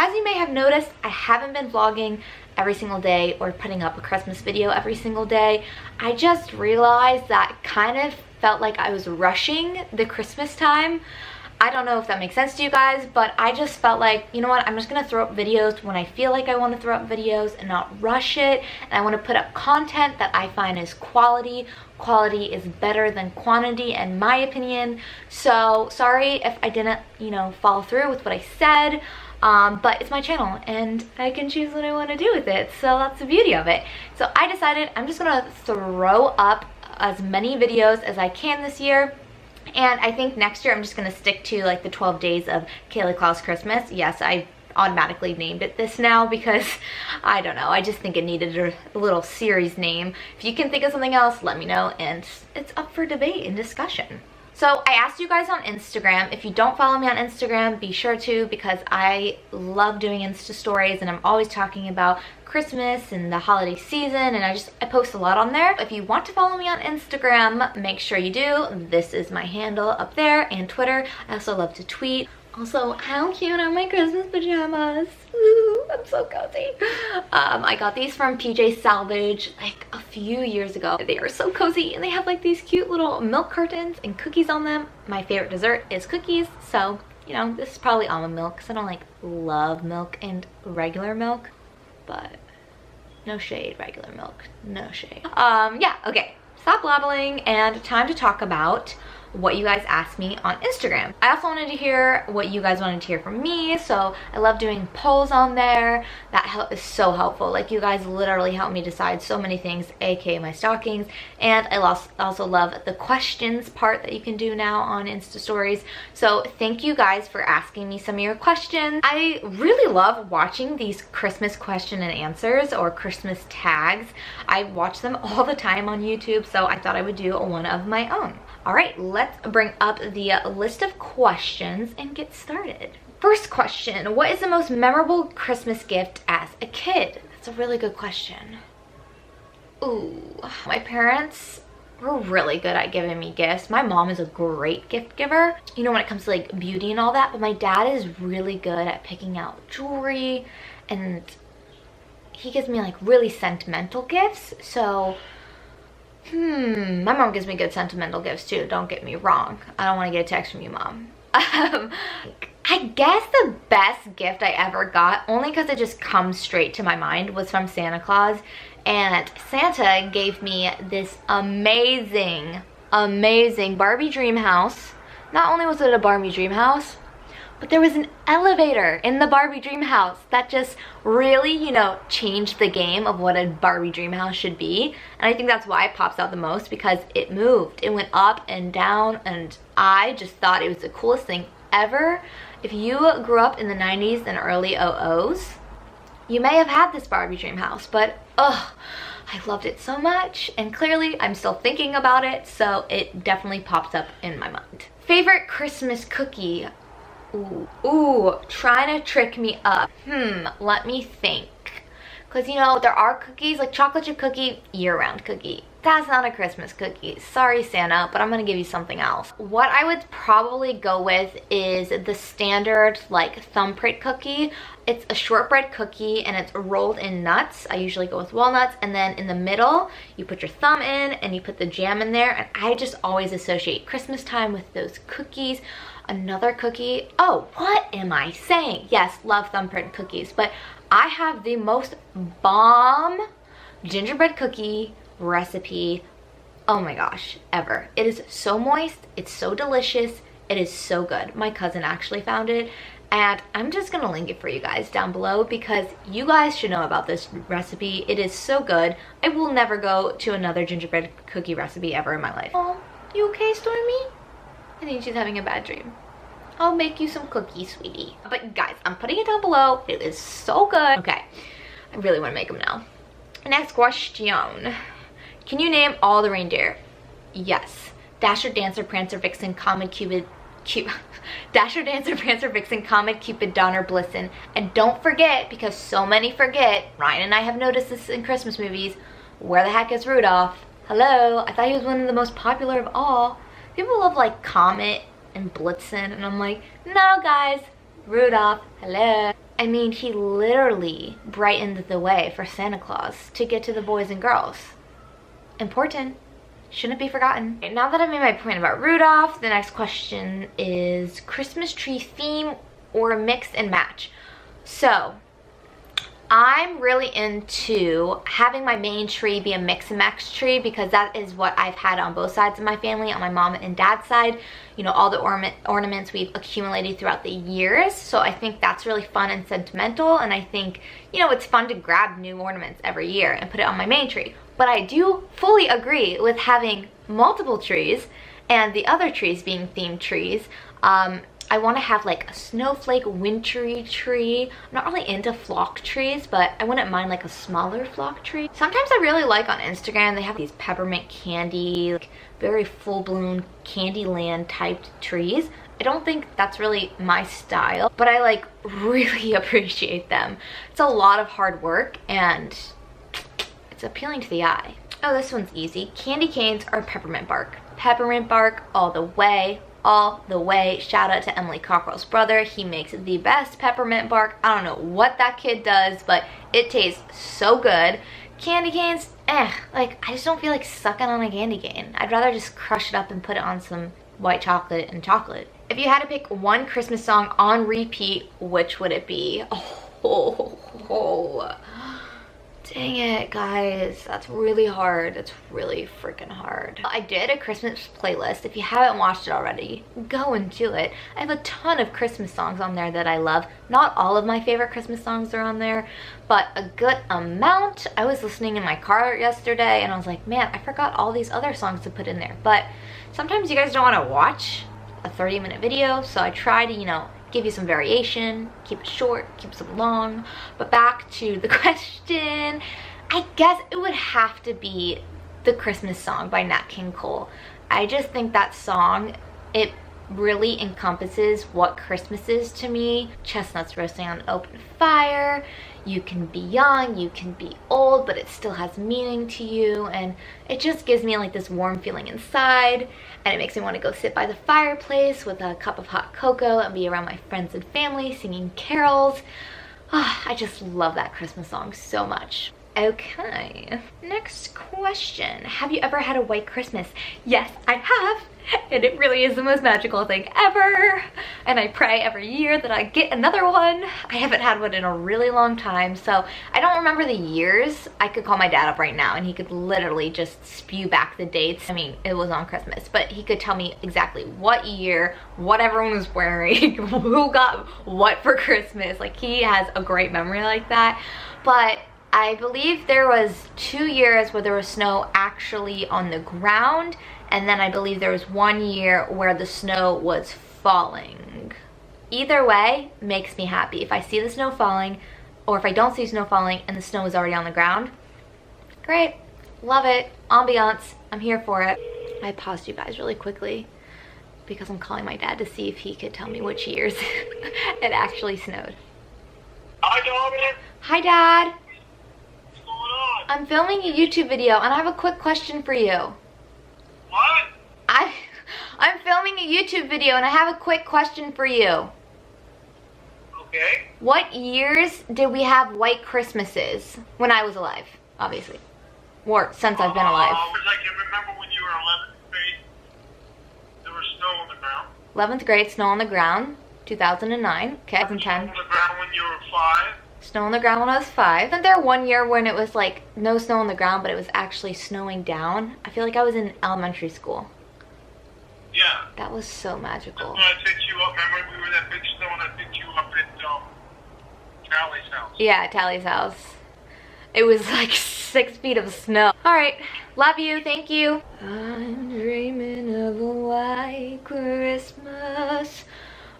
as you may have noticed, I haven't been vlogging every single day or putting up a Christmas video every single day. I just realized that kind of felt like I was rushing the Christmas time. I don't know if that makes sense to you guys, but I just felt like, you know what, I'm just gonna throw up videos when I feel like I want to throw up videos and not rush it. And I want to put up content that I find is quality. Quality is better than quantity in my opinion. So sorry if I didn't, you know, follow through with what I said. But it's my channel and I can choose what I want to do with it, so that's the beauty of it. So I decided I'm just gonna throw up as many videos as I can this year, and I think next year I'm just gonna stick to like the 12 days of Kailey, Klaus, Christmas. Yes, I automatically named it this now because I don't know, I just think it needed a little series name. If you can think of something else, let me know, and it's up for debate and discussion. So I asked you guys on Instagram. If you don't follow me on Instagram, be sure to, because I love doing Insta stories and I'm always talking about Christmas and the holiday season, and I post a lot on there. If you want to follow me on Instagram, make sure you do. This is my handle up there, and Twitter. I also love to tweet. Also, how cute are my Christmas pajamas? Ooh, I'm so cozy. I got these from PJ Salvage like a few years ago. They are so cozy, and they have like these cute little milk cartons and cookies on them. My favorite dessert is cookies, so you know, this is probably almond milk because I don't like love milk and regular milk, but no shade, regular milk, no shade. Yeah, okay, stop blabbling and time to talk about what you guys asked me on Instagram. I also wanted to hear what you guys wanted to hear from me, so I love doing polls on there. That is so helpful. Like, you guys literally help me decide so many things, aka my stockings. And I also love the questions part that you can do now on Insta stories. So thank you guys for asking me some of your questions. I really love watching these Christmas question and answers or Christmas tags. I watch them all the time on YouTube, so I thought I would do one of my own. All right, let's bring up the list of questions and get started. First question, what is the most memorable Christmas gift as a kid? That's a really good question. Ooh, my parents were really good at giving me gifts. My mom is a great gift giver, you know, when it comes to like beauty and all that, but my dad is really good at picking out jewelry, and he gives me like really sentimental gifts. So my mom gives me good sentimental gifts too, don't get me wrong. I don't want to get a text from you, Mom. I guess the best gift I ever got, only because it just comes straight to my mind, was from Santa Claus. And Santa gave me this amazing Barbie dream house. Not only was it a Barbie dream house, but there was an elevator in the Barbie dream house that just really, you know, changed the game of what a Barbie dream house should be. And I think that's why it pops out the most, because it moved. It went up and down, and I just thought it was the coolest thing ever. If you grew up in the 90s and early 00s, you may have had this Barbie dream house, but I loved it so much, and clearly I'm still thinking about it, so it definitely pops up in my mind. Favorite Christmas cookie? Ooh, trying to trick me up. Let me think. Because, you know, there are cookies, like chocolate chip cookie, year-round cookie. That's not a Christmas cookie. Sorry, Santa, but I'm gonna give you something else. What I would probably go with is the standard, like, thumbprint cookie. It's a shortbread cookie, and it's rolled in nuts. I usually go with walnuts, and then in the middle, you put your thumb in, and you put the jam in there, and I just always associate Christmas time with those cookies. Another cookie, oh, what am I saying? Yes, love thumbprint cookies, but I have the most bomb gingerbread cookie recipe, oh my gosh, ever. It is so moist, it's so delicious, it is so good. My cousin actually found it, and I'm just gonna link it for you guys down below because you guys should know about this recipe. It is so good. I will never go to another gingerbread cookie recipe ever in my life. Oh, you okay, Stormy? I think she's having a bad dream. I'll make you some cookies, sweetie. But guys, I'm putting it down below. It is so good. Okay, I really want to make them now. Next question. Can you name all the reindeer? Yes. Dasher, Dancer, Prancer, Vixen, Comet, Dasher, Dancer, Prancer, Vixen, Comet, Cupid, Donner, Blitzen. And don't forget, because so many forget, Ryan and I have noticed this in Christmas movies, where the heck is Rudolph? Hello, I thought he was one of the most popular of all. People love like Comet and Blitzen, and I'm like, no guys, Rudolph, hello. I mean, he literally brightened the way for Santa Claus to get to the boys and girls. Important. Shouldn't be forgotten. Now that I've made my point about Rudolph, the next question is Christmas tree theme or mix and match. So, I'm really into having my main tree be a mix and match tree because that is what I've had on both sides of my family, on my mom and dad's side. You know, all the ornaments we've accumulated throughout the years. So I think that's really fun and sentimental, and I think, you know, it's fun to grab new ornaments every year and put it on my main tree. But I do fully agree with having multiple trees and the other trees being themed trees. I want to have like a snowflake wintry tree. I'm not really into flock trees, but I wouldn't mind like a smaller flock tree. Sometimes I really like on Instagram, they have these peppermint candy, like very full-blown Candyland typed trees. I don't think that's really my style, but I like really appreciate them. It's a lot of hard work and it's appealing to the eye. Oh, this one's easy. Candy canes or peppermint bark? Peppermint bark all the way. All the way. Shout out to Emily Cockrell's brother. He makes the best peppermint bark. I don't know what that kid does, but it tastes so good. Candy canes, like I just don't feel like sucking on a candy cane. I'd rather just crush it up and put it on some white chocolate and chocolate. If you had to pick one Christmas song on repeat, which would it be? Dang it, guys. That's really hard. It's really freaking hard. I did a Christmas playlist. If you haven't watched it already, go and do it. I have a ton of Christmas songs on there that I love. Not all of my favorite Christmas songs are on there, but a good amount. I was listening in my car yesterday and I was like, man, I forgot all these other songs to put in there. But sometimes you guys don't want to watch a 30-minute video, so I try to, you know, give you some variation, keep it short, keep it long. But back to the question, I guess it would have to be the Christmas song by Nat King Cole. I just think that song, it really encompasses what Christmas is to me. Chestnuts roasting on an open fire. You can be young, you can be old, but it still has meaning to you, and it just gives me like this warm feeling inside, and it makes me want to go sit by the fireplace with a cup of hot cocoa and be around my friends and family singing carols. Oh, I just love that Christmas song so much. Okay, next question. Have you ever had a white Christmas? Yes, I have. And it really is the most magical thing ever. And I pray every year that I get another one. I haven't had one in a really long time, so I don't remember the years. I could call my dad up right now and he could literally just spew back the dates. I mean, it was on Christmas, but he could tell me exactly what year, what everyone was wearing, who got what for Christmas. Like, he has a great memory like that. But I believe there was 2 years where there was snow actually on the ground, and then I believe there was 1 year where the snow was falling. Either way makes me happy. If I see the snow falling, or if I don't see snow falling and the snow is already on the ground, great, love it, ambiance, I'm here for it. I paused you guys really quickly because I'm calling my dad to see if he could tell me which years it actually snowed. Hi, Dominic. Hi, Dad. What's going on? I'm filming a YouTube video and I have a quick question for you. What? I'm filming a YouTube video and I have a quick question for you. Okay. What years did we have white Christmases? When I was alive, obviously. Or since I've been alive. I can remember when you were 11th grade, there was snow on the ground. 11th grade, snow on the ground, 2009. Okay, 2010. Snow on the ground when you were 5. Snow on the ground when I was 5. Then there 1 year when it was like no snow on the ground, but it was actually snowing down. I feel like I was in elementary school. Yeah. That was so magical. When I picked you up, remember we were in that big snow and I picked you up at Tally's house. Yeah, Tally's house. It was like 6 feet of snow. Alright, love you, thank you. I'm dreaming of a white Christmas.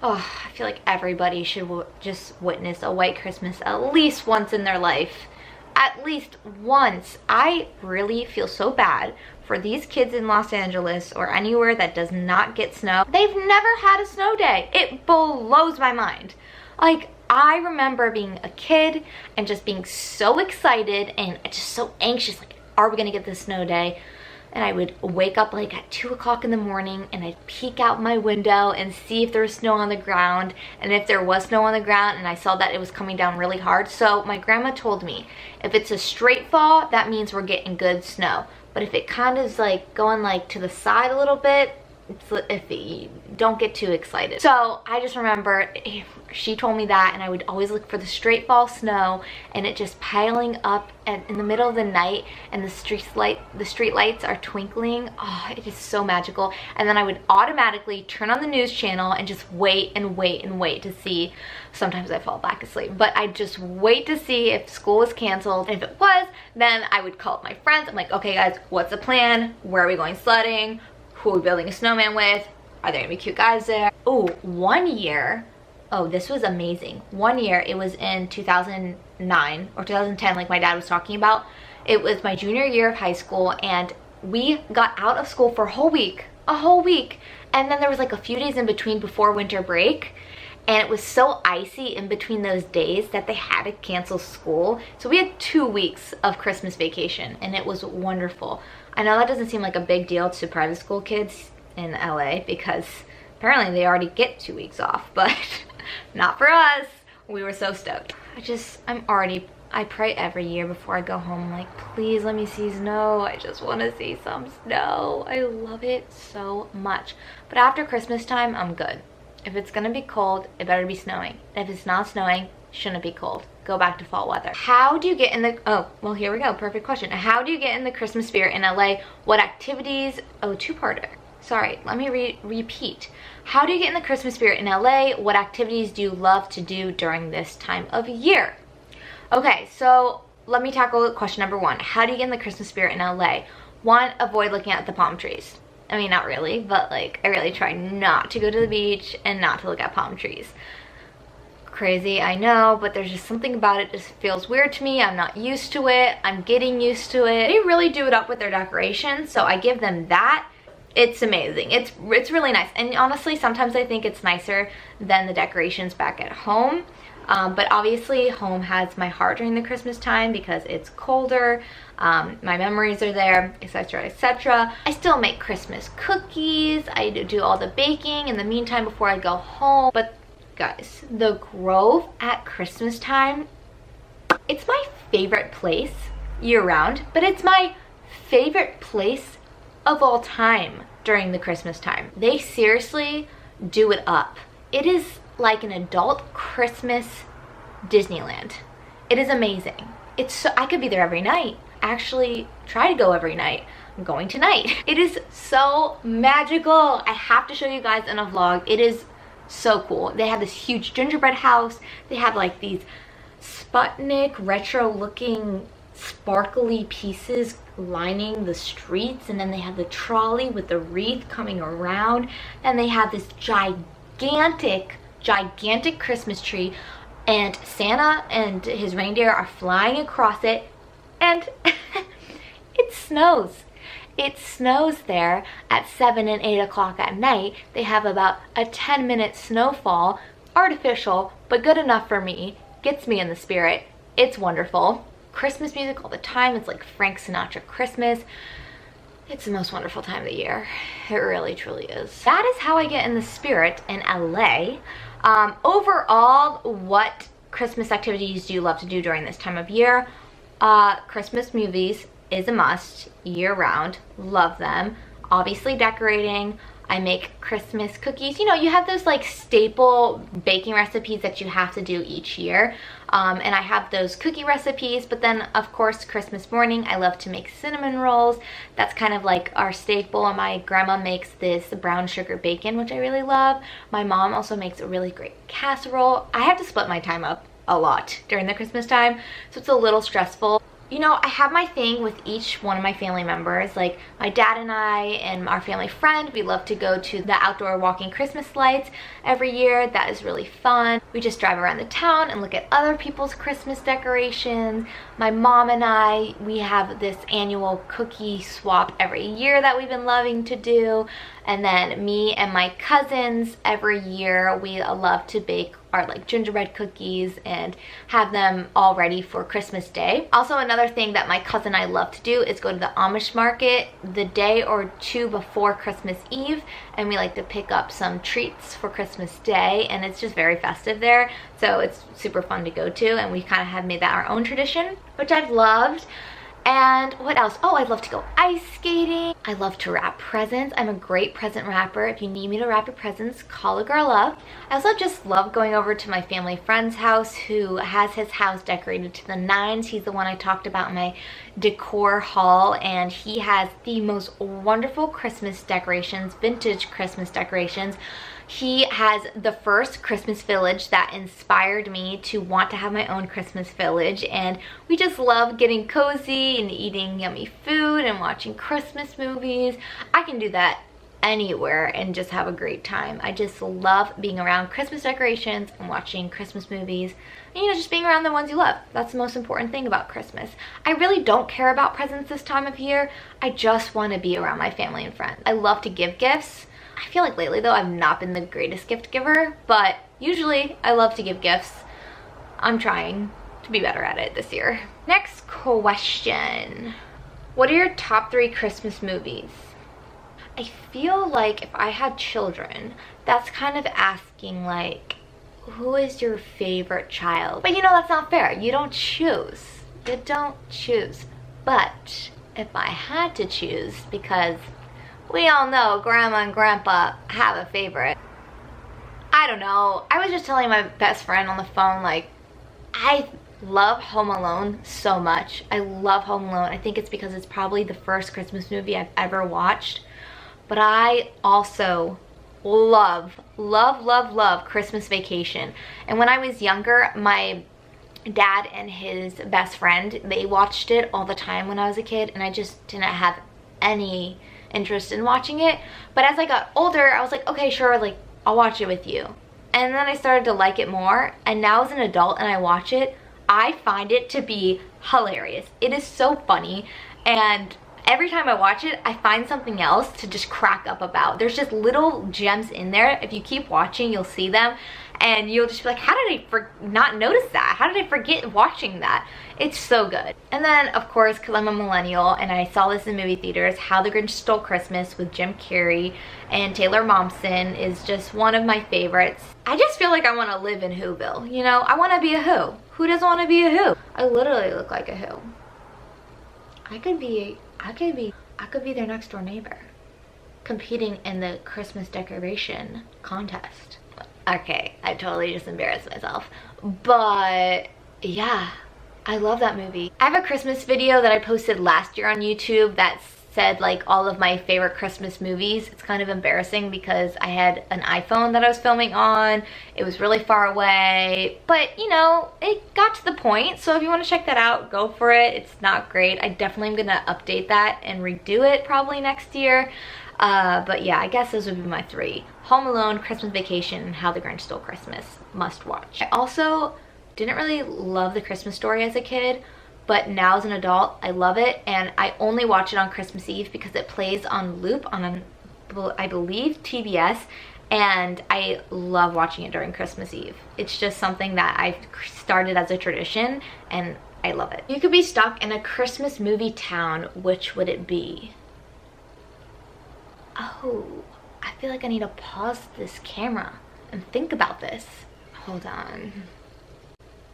Oh, I feel like everybody should just witness a white Christmas at least once in their life. At least once. I really feel so bad for these kids in Los Angeles or anywhere that does not get snow. They've never had a snow day. It blows my mind. Like, I remember being a kid and just being so excited and just so anxious, like, are we gonna get this snow day? and I would wake up like at 2 o'clock in the morning and I'd peek out my window and see if there was snow on the ground, and if there was snow on the ground and I saw that it was coming down really hard. So my grandma told me if it's a straight fall, that means we're getting good snow, but if it kind of is like going like to the side a little bit, it's iffy. Don't get too excited. So I just remember she told me that, and I would always look for the straight fall snow and it just piling up in the middle of the night, and the street lights are twinkling. Oh, it is so magical. And then I would automatically turn on the news channel and just wait and wait and wait to see. Sometimes I fall back asleep, but I just wait to see if school was canceled. And if it was, then I would call up my friends. I'm like, okay guys, what's the plan? Where are we going sledding? Who are we building a snowman with? Are there gonna be cute guys there? Oh, one year, oh, this was amazing. One year, it was in 2009 or 2010, like my dad was talking about. It was my junior year of high school, and we got out of school for a whole week. And then there was like a few days in between before winter break, and it was so icy in between those days that they had to cancel school. So we had 2 weeks of Christmas vacation, and it was wonderful. I know that doesn't seem like a big deal to private school kids in LA because apparently they already get 2 weeks off, but not for us. We were so stoked. I pray every year before I go home, I'm like, please let me see snow. I just want to see some snow. I love it so much. But after Christmas time, I'm good. If it's gonna be cold, it better be snowing. If it's not snowing, shouldn't be cold. Go back to fall weather. How do you get in the, oh, well, here we go, perfect question. How do you get in the Christmas spirit in LA? What activities, oh, two-parter. Sorry, let me repeat. How do you get in the Christmas spirit in LA? What activities do you love to do during this time of year? Okay, so let me tackle question number one. How do you get in the Christmas spirit in LA? One, avoid looking at the palm trees. I mean, not really, but like, I really try not to go to the beach and not to look at palm trees. Crazy, I know, but there's just something about it just feels weird to me. I'm not used to it. I'm getting used to it. They really do it up with their decorations, so I give them that. It's amazing. It's really nice. And honestly, sometimes I think it's nicer than the decorations back at home. But obviously home has my heart during the Christmas time because it's colder, my memories are there, etc, etc. I still make Christmas cookies, I do all the baking in the meantime before I go home. But guys, the Grove at Christmas time, it's my favorite place year round, but it's my favorite place of all time during the Christmas time. They seriously do it up. It is like an adult Christmas Disneyland. It is amazing. It's so, I could be there every night. Actually, try to go every night. I'm going tonight. It is so magical. I have to show you guys in a vlog. It is so cool. They have this huge gingerbread house. They have like these Sputnik retro looking sparkly pieces lining the streets, and then they have the trolley with the wreath coming around, and they have this gigantic Christmas tree, and Santa and his reindeer are flying across it, and it snows. It snows there at 7 and 8 o'clock at night. They have about a 10-minute snowfall, artificial, but good enough for me, gets me in the spirit. It's wonderful. Christmas music all the time. It's like Frank Sinatra Christmas. It's the most wonderful time of the year. It really, truly is. That is how I get in the spirit in LA. Overall, what Christmas activities do you love to do during this time of year? Christmas movies is a must year round. Love them. Obviously decorating. I make Christmas cookies. You know, you have those like staple baking recipes that you have to do each year. And I have those cookie recipes, but then of course Christmas morning I love to make cinnamon rolls. That's kind of like our staple. And my grandma makes this brown sugar bacon, which I really love. My mom also makes a really great casserole. I have to split my time up a lot during the Christmas time, so it's a little stressful. You know, I have my thing with each one of my family members. Like my dad and I and our family friend, we love to go to the outdoor walking Christmas lights every year. That is really fun. We just drive around the town and look at other people's Christmas decorations. My mom and I, we have this annual cookie swap every year that we've been loving to do. And then me and my cousins, every year we love to bake our like gingerbread cookies and have them all ready for Christmas Day. Also, another thing that my cousin and I love to do is go to the Amish market the day or two before Christmas Eve, and we like to pick up some treats for Christmas Day, and it's just very festive there, so it's super fun to go to, and we kind of have made that our own tradition, which I've loved. And what else? Oh, I love to go ice skating. I love to wrap presents. I'm a great present wrapper. If you need me to wrap your presents, call a girl up. I also just love going over to my family friend's house who has his house decorated to the nines. He's the one I talked about in my decor haul, and he has the most wonderful Christmas decorations, vintage Christmas decorations. He has the first Christmas village that inspired me to want to have my own Christmas village, and we just love getting cozy and eating yummy food and watching Christmas movies. I can do that anywhere and just have a great time. I just love being around Christmas decorations and watching Christmas movies, and just being around the ones you love. That's the most important thing about Christmas. I really don't care about presents this time of year. I just want to be around my family and friends. I love to give gifts. I feel like lately though I've not been the greatest gift giver, but usually I love to give gifts. I'm trying to be better at it this year. Next question. What are your top 3 Christmas movies? I feel like if I had children, that's kind of asking like, who is your favorite child? But that's not fair. You don't choose. You don't choose. But if I had to choose, because we all know Grandma and Grandpa have a favorite. I don't know. I was just telling my best friend on the phone, like, I love Home Alone so much. I love Home Alone. I think it's because it's probably the first Christmas movie I've ever watched. But I also love Christmas Vacation. And when I was younger, my dad and his best friend, they watched it all the time when I was a kid, and I just didn't have any interest in watching it. But as I got older, I was like, okay, sure, like I'll watch it with you. And then I started to like it more, and now as an adult and I watch it, I find it to be hilarious. It is so funny, and every time I watch it, I find something else to just crack up about. There's just little gems in there. If you keep watching, you'll see them, and you'll just be like, how did I not notice that? How did I forget watching that? It's so good. And then, of course, because I'm a millennial and I saw this in movie theaters, How the Grinch Stole Christmas with Jim Carrey and Taylor Momsen is just one of my favorites. I just feel like I want to live in Whoville, I want to be a Who. Who doesn't want to be a Who? I literally look like a Who. I could be their next door neighbor, competing in the Christmas decoration contest. Okay, I totally just embarrassed myself. But yeah, I love that movie. I have a Christmas video that I posted last year on YouTube that said like all of my favorite Christmas movies. It's kind of embarrassing because I had an iPhone that I was filming on. It was really far away, but it got to the point. So if you want to check that out, go for it. It's not great. I definitely am gonna update that and redo it probably next year. But yeah, I guess those would be my 3. Home Alone, Christmas Vacation, and How the Grinch Stole Christmas. Must watch. I also didn't really love The Christmas Story as a kid, but now as an adult, I love it, and I only watch it on Christmas Eve because it plays on loop on, I believe, TBS, and I love watching it during Christmas Eve. It's just something that I've started as a tradition, and I love it. You could be stuck in a Christmas movie town, which would it be? Oh, I feel like I need to pause this camera and think about this. Hold on.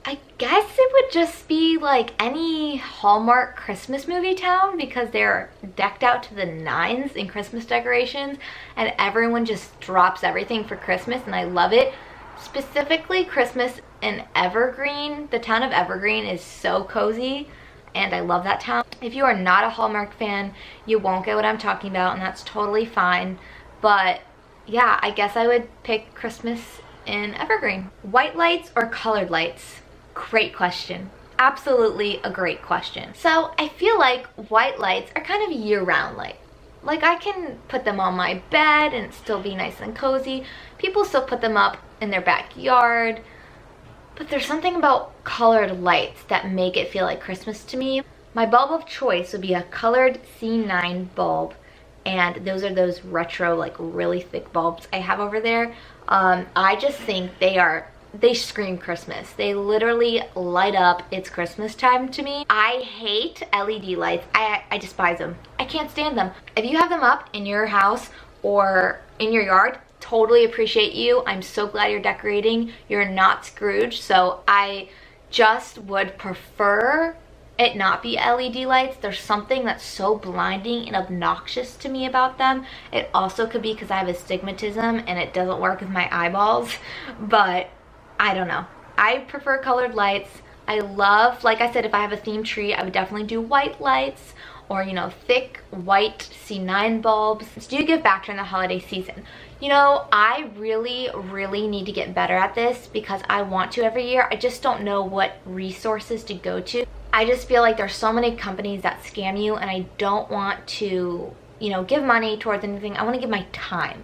I guess it would just be like any Hallmark Christmas movie town because they're decked out to the nines in Christmas decorations and everyone just drops everything for Christmas, and I love it. Specifically Christmas in Evergreen. The town of Evergreen is so cozy and I love that town. If you are not a Hallmark fan, you won't get what I'm talking about, and that's totally fine. But yeah, I guess I would pick Christmas in Evergreen. White lights or colored lights? Great question. Absolutely a great question. So I feel like white lights are kind of year-round light. Like I can put them on my bed and still be nice and cozy. People still put them up in their backyard. But there's something about colored lights that make it feel like Christmas to me. My bulb of choice would be a colored C9 bulb, and those are those retro, like really thick bulbs I have over there. I just think they are they scream Christmas. They literally light up. It's Christmas time to me. I hate LED lights. I despise them. I can't stand them. If you have them up in your house or in your yard, totally appreciate you. I'm so glad you're decorating. You're not Scrooge. So I just would prefer it not be LED lights. There's something that's so blinding and obnoxious to me about them. It also could be because I have astigmatism and it doesn't work with my eyeballs, but I don't know. I prefer colored lights. I love, like I said, if I have a themed tree, I would definitely do white lights or, you know, thick white C9 bulbs. Do give back during the holiday season. You know, I really need to get better at this because I want to every year. I just don't know what resources to go to. I just feel like there's so many companies that scam you, and I don't want to, you know, give money towards anything. I want to give my time.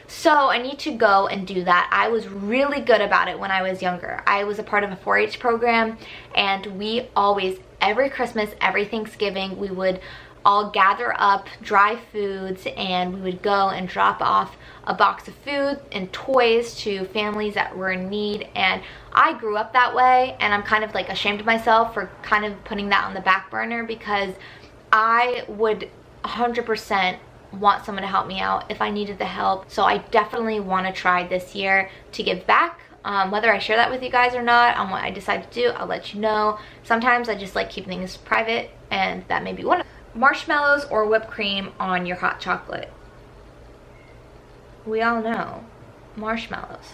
So I need to go and do that. I was really good about it when I was younger. I was a part of a 4-H program, and we always, every Christmas, every Thanksgiving, we would all gather up dry foods and we would go and drop off a box of food and toys to families that were in need. And I grew up that way, and I'm kind of like ashamed of myself for kind of putting that on the back burner because I would 100% want someone to help me out if I needed the help. So I definitely want to try this year to give back. Whether I share that with you guys or not on what I decide to do, I'll let you know. Sometimes I just like keeping things private, and that may be one of them. Marshmallows or whipped cream on your hot chocolate? We all know marshmallows.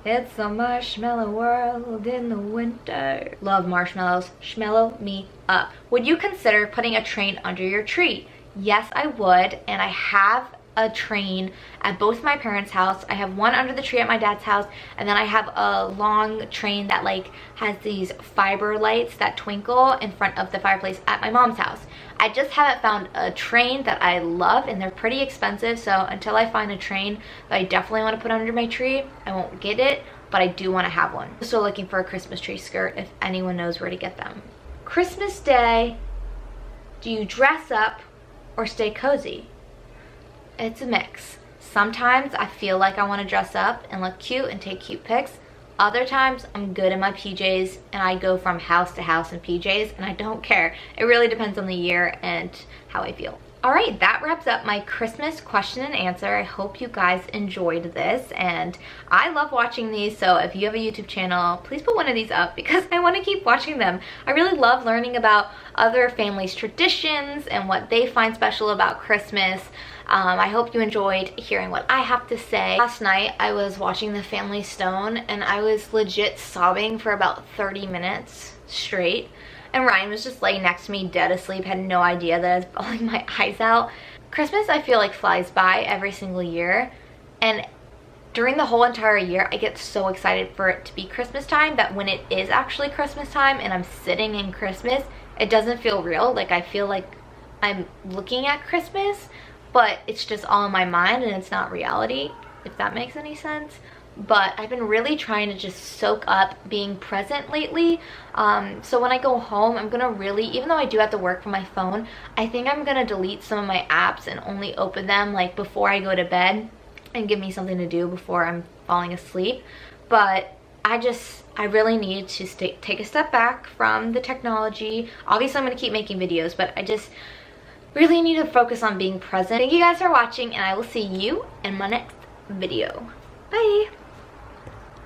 It's a marshmallow world in the winter. Love marshmallows. Schmellow me up. Would you consider putting a train under your tree? Yes, I would, and I have a train at both my parents' house. I have one under the tree at my dad's house, and then I have a long train that like has these fiber lights that twinkle in front of the fireplace at my mom's house. I just haven't found a train that I love, and they're pretty expensive, so until I find a train that I definitely want to put under my tree, I won't get it, but I do want to have one. I'm still looking for a Christmas tree skirt if anyone knows where to get them. Christmas Day, do you dress up or stay cozy? It's a mix. Sometimes I feel like I want to dress up and look cute and take cute pics. Other times I'm good in my PJs and I go from house to house in PJs and I don't care. It really depends on the year and how I feel. Alright, that wraps up my Christmas question and answer. I hope you guys enjoyed this, and I love watching these, so if you have a YouTube channel, please put one of these up because I want to keep watching them. I really love learning about other families' traditions and what they find special about Christmas. I hope you enjoyed hearing what I have to say. Last night I was watching The Family Stone and I was legit sobbing for about 30 minutes straight. And Ryan was just laying next to me dead asleep, had no idea that I was bawling my eyes out. Christmas I feel like flies by every single year, and during the whole entire year I get so excited for it to be Christmas time that when it is actually Christmas time and I'm sitting in Christmas, it doesn't feel real. Like I feel like I'm looking at Christmas, but it's just all in my mind and it's not reality, if that makes any sense. But I've been really trying to just soak up being present lately. So when I go home, I'm gonna really, even though I do have to work from my phone, I think I'm gonna delete some of my apps and only open them like before I go to bed and give me something to do before I'm falling asleep. But I really need to take a step back from the technology. Obviously I'm gonna keep making videos, but I just really need to focus on being present. Thank you guys for watching, and I will see you in my next video. Bye!